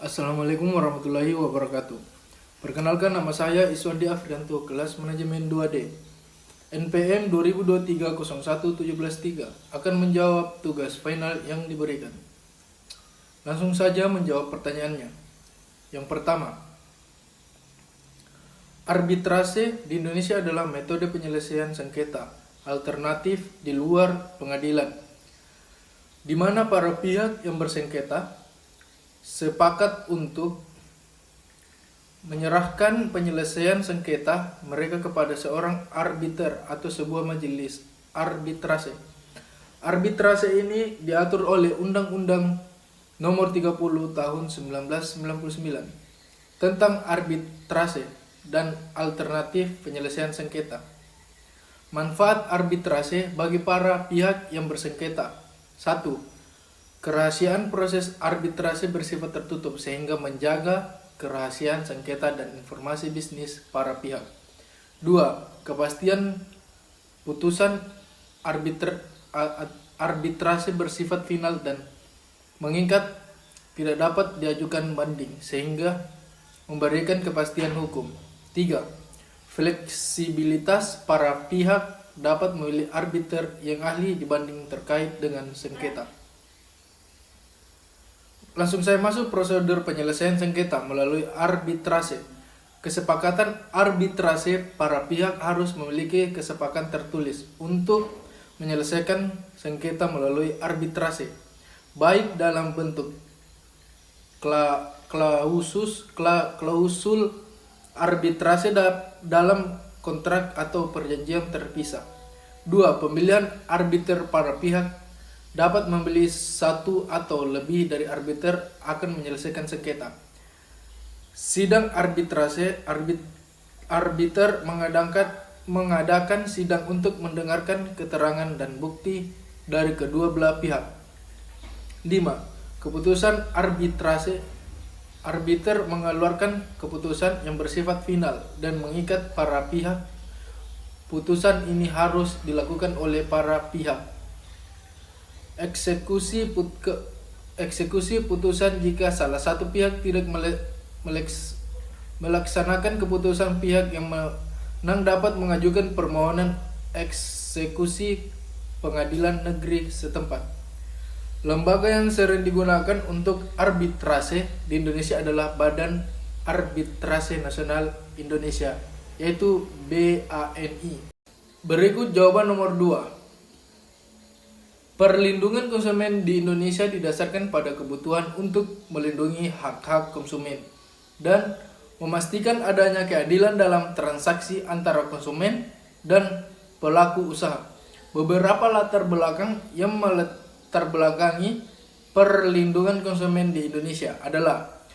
Assalamualaikum warahmatullahi wabarakatuh. Perkenalkan, nama saya Iswandi Afrianto, kelas manajemen 2D. NPM 2023-01-173 akan menjawab tugas final yang diberikan. Langsung saja menjawab pertanyaannya. Yang pertama, arbitrase di Indonesia adalah metode penyelesaian sengketa alternatif di luar pengadilan, di mana para pihak yang bersengketa sepakat untuk menyerahkan penyelesaian sengketa mereka kepada seorang arbiter atau sebuah majelis arbitrase. Arbitrase ini diatur oleh Undang-Undang Nomor 30 Tahun 1999 tentang arbitrase dan alternatif penyelesaian sengketa. Manfaat arbitrase bagi para pihak yang bersengketa. 1. Kerahasiaan proses arbitrase bersifat tertutup sehingga menjaga kerahasiaan sengketa dan informasi bisnis para pihak. 2. Kepastian putusan arbitrase bersifat final dan mengikat tidak dapat diajukan banding sehingga memberikan kepastian hukum. 3. Fleksibilitas para pihak dapat memilih arbiter yang ahli dibanding terkait dengan sengketa. Langsung saya masuk prosedur penyelesaian sengketa melalui arbitrase. Kesepakatan arbitrase, para pihak harus memiliki kesepakatan tertulis untuk menyelesaikan sengketa melalui arbitrase, baik dalam bentuk klausul arbitrase dalam kontrak atau perjanjian terpisah. 2. Pemilihan arbiter, para pihak dapat membeli satu atau lebih dari arbiter akan menyelesaikan sengketa. Sidang arbitrase, arbiter mengadakan sidang untuk mendengarkan keterangan dan bukti dari kedua belah pihak. 5. Keputusan arbitrase, arbiter mengeluarkan keputusan yang bersifat final dan mengikat para pihak. Putusan ini harus dilakukan oleh para pihak. Eksekusi putusan jika salah satu pihak tidak melaksanakan keputusan, pihak yang menang dapat mengajukan permohonan eksekusi pengadilan negeri setempat. Lembaga yang sering digunakan untuk arbitrase di Indonesia adalah Badan Arbitrase Nasional Indonesia, yaitu BANI. Berikut jawaban nomor 2. Perlindungan konsumen di Indonesia didasarkan pada kebutuhan untuk melindungi hak-hak konsumen dan memastikan adanya keadilan dalam transaksi antara konsumen dan pelaku usaha. Beberapa latar belakang yang terbelakangi perlindungan konsumen di Indonesia adalah: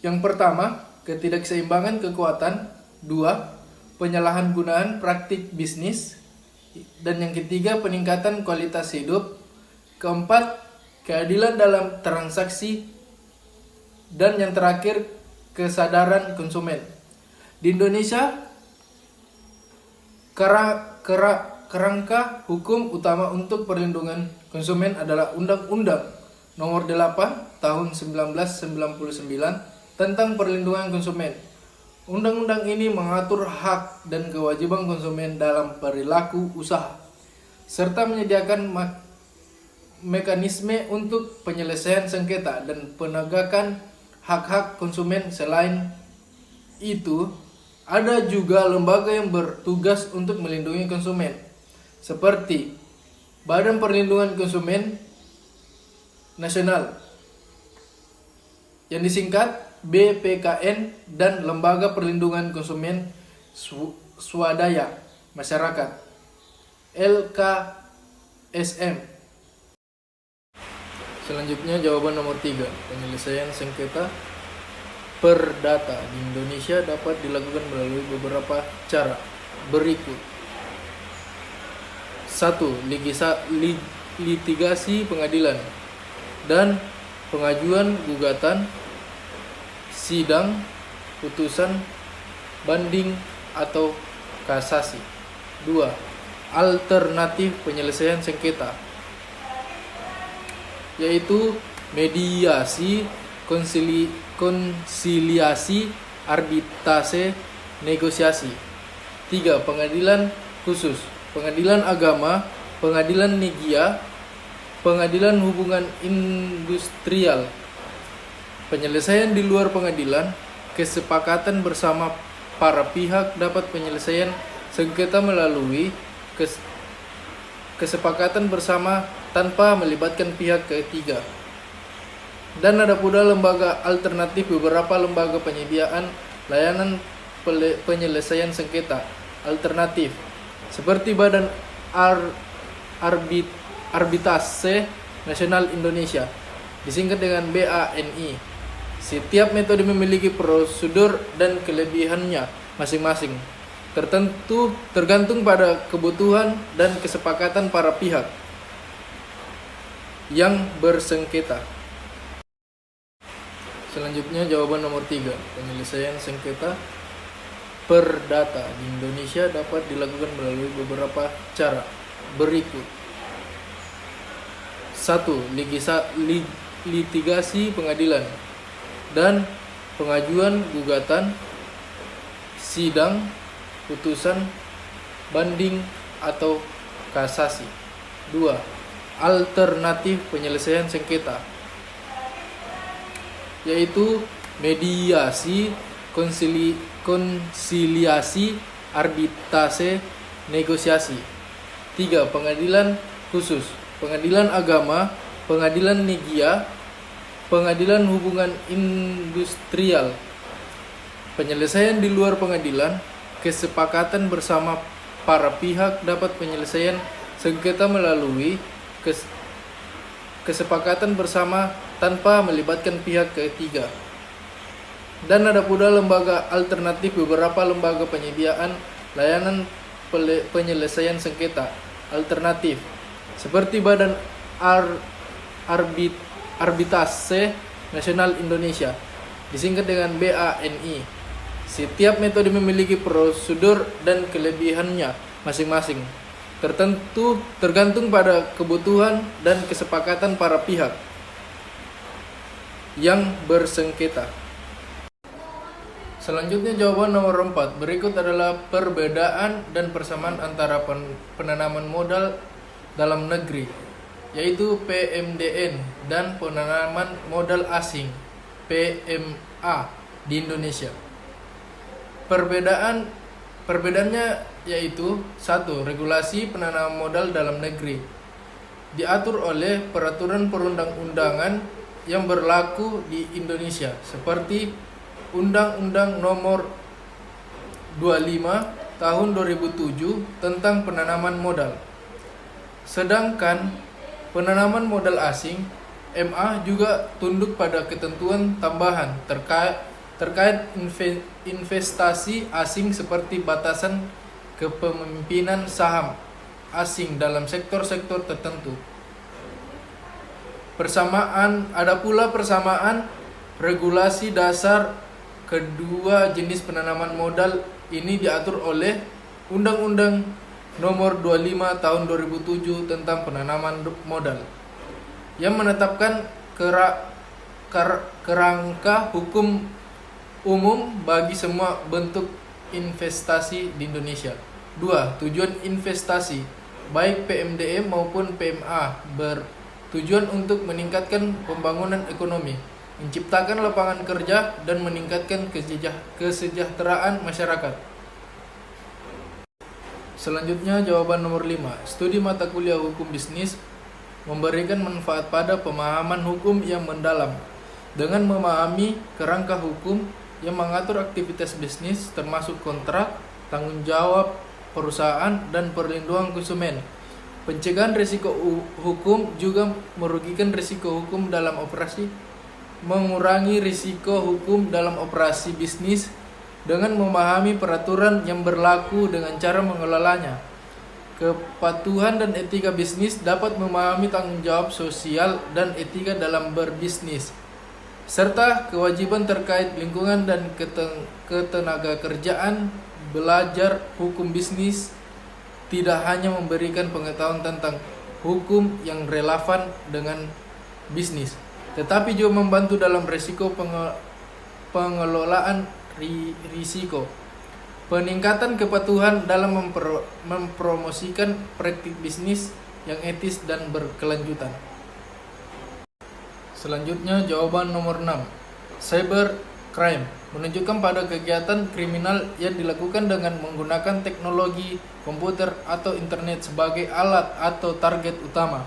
yang pertama, ketidakseimbangan kekuatan. 2. Penyalahgunaan praktik bisnis. Dan yang ketiga, peningkatan kualitas hidup. Keempat, keadilan dalam transaksi. Dan yang terakhir, kesadaran konsumen. Di Indonesia, kerangka hukum utama untuk perlindungan konsumen adalah Undang-Undang Nomor 8 Tahun 1999 tentang perlindungan konsumen. Undang-undang ini mengatur hak dan kewajiban konsumen dalam perilaku usaha, serta menyediakan mekanisme untuk penyelesaian sengketa dan penegakan hak-hak konsumen. Selain itu, ada juga lembaga yang bertugas untuk melindungi konsumen, seperti Badan Perlindungan Konsumen Nasional, yang disingkat BPKN, dan Lembaga Perlindungan Konsumen Swadaya Masyarakat, LKSM. Selanjutnya jawaban nomor 3. Penyelesaian sengketa perdata di Indonesia dapat dilakukan melalui beberapa cara berikut. 1. Litigasi pengadilan dan pengajuan gugatan, sidang, putusan, banding, atau kasasi. 2. Alternatif penyelesaian sengketa, yaitu mediasi, konsiliasi, arbitrase, negosiasi. 3. Pengadilan khusus, pengadilan agama, pengadilan negia, pengadilan hubungan industrial. Penyelesaian di luar pengadilan, kesepakatan bersama para pihak dapat penyelesaian sengketa melalui kesepakatan bersama tanpa melibatkan pihak ketiga. Dan ada pula lembaga alternatif, beberapa lembaga penyediaan layanan penyelesaian sengketa alternatif seperti Badan Arbitrase Nasional Indonesia, disingkat dengan BANI. Setiap metode memiliki prosedur dan kelebihannya masing-masing, tergantung pada kebutuhan dan kesepakatan para pihak yang bersengketa. Selanjutnya jawaban nomor 3. Penyelesaian sengketa perdata di Indonesia dapat dilakukan melalui beberapa cara berikut. 1. Litigasi pengadilan dan pengajuan gugatan, sidang, putusan, banding atau kasasi. 2. Alternatif penyelesaian sengketa, yaitu mediasi, konsiliasi, arbitrase, negosiasi. 3. Pengadilan khusus, pengadilan agama, pengadilan negia, pengadilan hubungan industrial. Penyelesaian di luar pengadilan, kesepakatan bersama para pihak dapat penyelesaian sengketa melalui kesepakatan bersama tanpa melibatkan pihak ketiga. Dan ada pula lembaga alternatif, beberapa lembaga penyediaan layanan penyelesaian sengketa alternatif seperti Badan Arbitrase Nasional Indonesia, disingkat dengan BANI. Setiap metode memiliki prosedur dan kelebihannya masing-masing, tergantung pada kebutuhan dan kesepakatan para pihak yang bersengketa. Selanjutnya jawaban nomor 4. Berikut adalah perbedaan dan persamaan antara penanaman modal dalam negeri, yaitu PMDN, dan penanaman modal asing PMA di Indonesia. Perbedaannya yaitu: 1. Regulasi penanaman modal dalam negeri diatur oleh peraturan perundang-undangan yang berlaku di Indonesia seperti Undang-Undang Nomor 25 Tahun 2007 tentang penanaman modal. Sedangkan penanaman modal asing MA juga tunduk pada ketentuan tambahan terkait investasi asing seperti batasan kepemimpinan saham asing dalam sektor-sektor tertentu. Ada pula persamaan regulasi dasar kedua jenis penanaman modal ini diatur oleh Undang-Undang Nomor 25 Tahun 2007 tentang penanaman modal, yang menetapkan kerangka hukum umum bagi semua bentuk investasi di Indonesia. 2. Tujuan investasi, baik PMDM maupun PMA, bertujuan untuk meningkatkan pembangunan ekonomi, menciptakan lapangan kerja, dan meningkatkan kesejahteraan masyarakat. Selanjutnya jawaban nomor 5. Studi mata kuliah hukum bisnis memberikan manfaat pada pemahaman hukum yang mendalam. Dengan memahami kerangka hukum yang mengatur aktivitas bisnis termasuk kontrak, tanggung jawab perusahaan, dan perlindungan konsumen. Pencegahan risiko hukum juga merugikan risiko hukum dalam operasi, mengurangi risiko hukum dalam operasi bisnis dengan memahami peraturan yang berlaku dengan cara mengelolanya. Kepatuhan dan etika bisnis dapat memahami tanggung jawab sosial dan etika dalam berbisnis, serta kewajiban terkait lingkungan dan ketenaga kerjaan. Belajar hukum bisnis tidak hanya memberikan pengetahuan tentang hukum yang relevan dengan bisnis, tetapi juga membantu dalam risiko pengelolaan risiko, peningkatan kepatuhan dalam mempromosikan praktik bisnis yang etis dan berkelanjutan. Selanjutnya jawaban nomor 6. Cyber crime menunjukkan pada kegiatan kriminal yang dilakukan dengan menggunakan teknologi komputer atau internet sebagai alat atau target utama.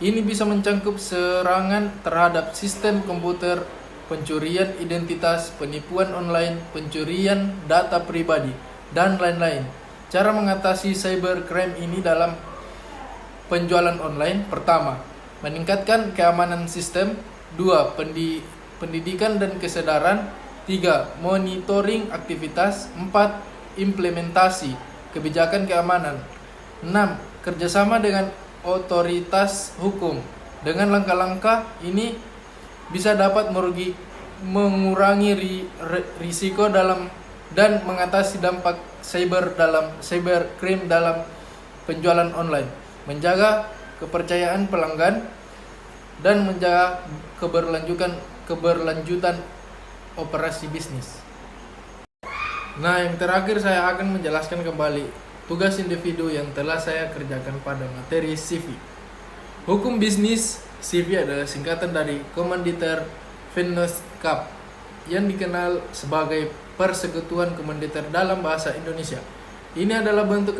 Ini bisa mencakup serangan terhadap sistem komputer, pencurian identitas, penipuan online, pencurian data pribadi, dan lain-lain. Cara mengatasi cybercrime ini dalam penjualan online: pertama, meningkatkan keamanan sistem; 2, pendidikan dan kesadaran; 3, monitoring aktivitas; 4, implementasi kebijakan keamanan; 6, kerjasama dengan otoritas hukum. Dengan langkah-langkah ini bisa dapat mengurangi risiko dalam dan mengatasi dampak cybercrime dalam penjualan online, menjaga kepercayaan pelanggan, dan menjaga keberlanjutan operasi bisnis. Nah, yang terakhir saya akan menjelaskan kembali tugas individu yang telah saya kerjakan pada materi CV. Hukum bisnis. CV adalah singkatan dari Komanditer Vennootschap yang dikenal sebagai Persekutuan Komanditer dalam bahasa Indonesia. Ini adalah bentuk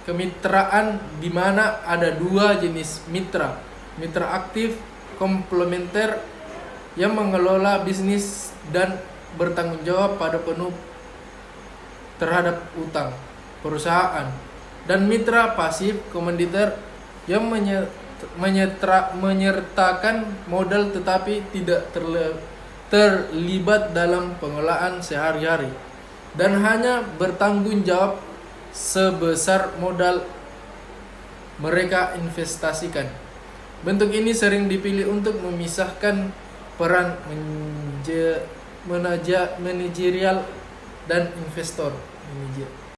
kemitraan di mana ada dua jenis mitra. Mitra aktif komplementer yang mengelola bisnis dan bertanggung jawab pada penuh terhadap utang perusahaan, dan mitra pasif komanditer yang menyertakan modal tetapi tidak terlibat dalam pengelolaan sehari-hari dan hanya bertanggung jawab sebesar modal mereka investasikan. Bentuk ini sering dipilih untuk memisahkan peran manajerial dan investor.